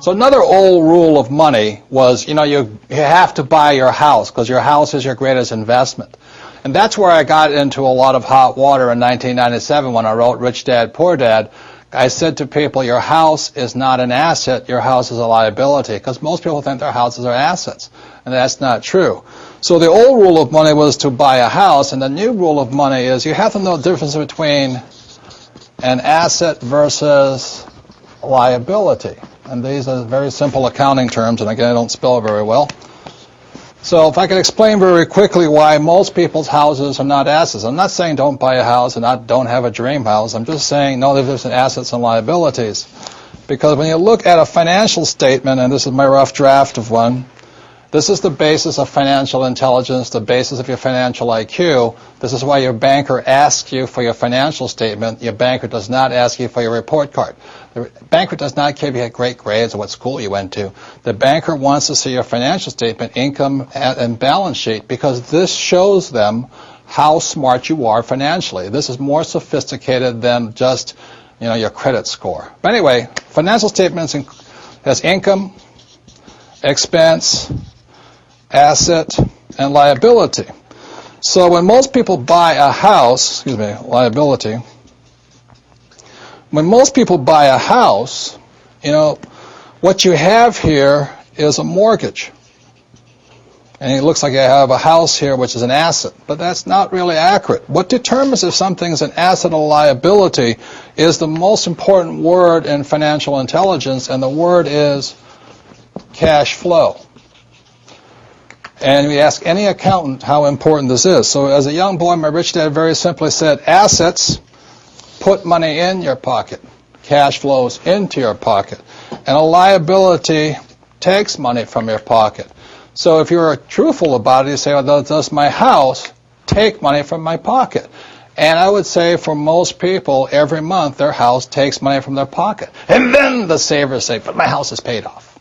So another old rule of money was, you have to buy your house because your house is your greatest investment. And that's where I got into a lot of hot water in 1997 when I wrote Rich Dad, Poor Dad. I said to people, your house is not an asset, your house is a liability, because most people think their houses are assets, and that's not true. So the old rule of money was to buy a house, and the new rule of money is you have to know the difference between an asset versus a liability. And these are very simple accounting terms, and again, I don't spell very well. So if I could explain very quickly why most people's houses are not assets. I'm not saying don't buy a house and don't have a dream house. I'm just saying know the difference in assets and liabilities. Because when you look at a financial statement, and this is my rough draft of one, this is the basis of financial intelligence, the basis of your financial IQ. This is why your banker asks you for your financial statement. Your banker does not ask you for your report card. The banker does not care if you had great grades or what school you went to. The banker wants to see your financial statement, income, and balance sheet, because this shows them how smart you are financially. This is more sophisticated than just, your credit score. But anyway, financial statements has income, expense, asset, and liability. So when most people buy a house, liability, when most people buy a house, what you have here is a mortgage. And it looks like you have a house here, which is an asset. But that's not really accurate. What determines if something's an asset or liability is the most important word in financial intelligence, and the word is cash flow. And we ask any accountant how important this is. So as a young boy, my rich dad very simply said, assets put money in your pocket. Cash flows into your pocket. And a liability takes money from your pocket. So if you're truthful about it, you say, well, does my house take money from my pocket? And I would say for most people, every month their house takes money from their pocket. And then the savers say, but my house is paid off.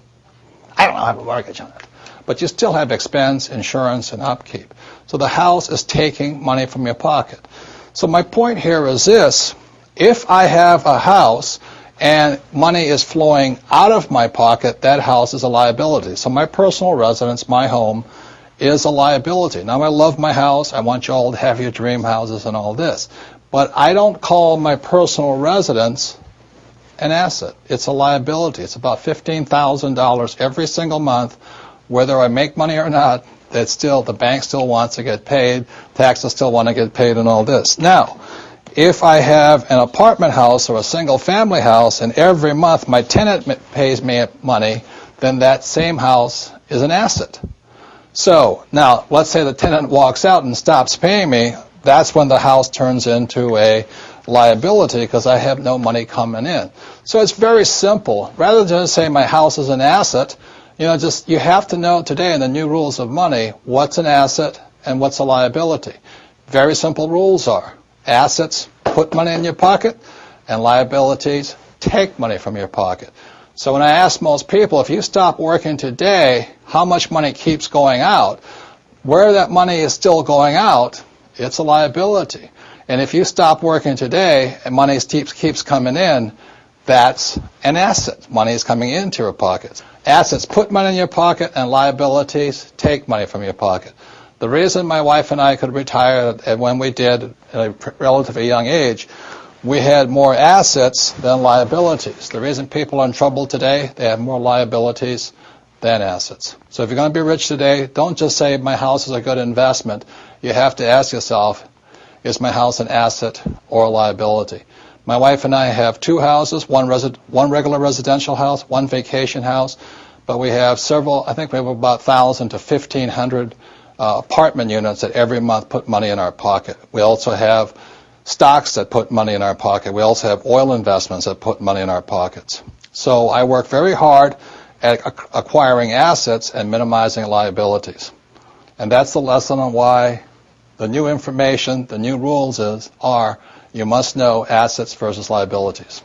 I don't have a mortgage on it. But you still have expense, insurance, and upkeep. So the house is taking money from your pocket. So my point here is this. If I have a house and money is flowing out of my pocket, that house is a liability. So my personal residence, my home, is a liability. Now, I love my house. I want you all to have your dream houses and all this. But I don't call my personal residence an asset. It's a liability. It's about $15,000 every single month. Whether I make money or not, the bank still wants to get paid, taxes still want to get paid, and all this. Now, if I have an apartment house or a single-family house, and every month my tenant pays me money, then that same house is an asset. So, now, let's say the tenant walks out and stops paying me, that's when the house turns into a liability because I have no money coming in. So it's very simple. Rather than just say my house is an asset, you have to know today in the new rules of money what's an asset and what's a liability. Very simple rules are assets put money in your pocket and liabilities take money from your pocket. So when I ask most people, if you stop working today, how much money keeps going out? Where that money is still going out, it's a liability. And if you stop working today and money keeps coming in, that's an asset. Money is coming into your pocket. Assets put money in your pocket and liabilities take money from your pocket. The reason my wife and I could retire when we did at a relatively young age, we had more assets than liabilities. The reason people are in trouble today, they have more liabilities than assets. So if you're going to be rich today, don't just say my house is a good investment. You have to ask yourself, is my house an asset or a liability? My wife and I have two houses, one regular residential house, one vacation house, but we have several, I think we have about 1,000 to 1,500 apartment units that every month put money in our pocket. We also have stocks that put money in our pocket. We also have oil investments that put money in our pockets. So I work very hard at acquiring assets and minimizing liabilities. And that's the lesson on why the new information, the new rules are you must know assets versus liabilities.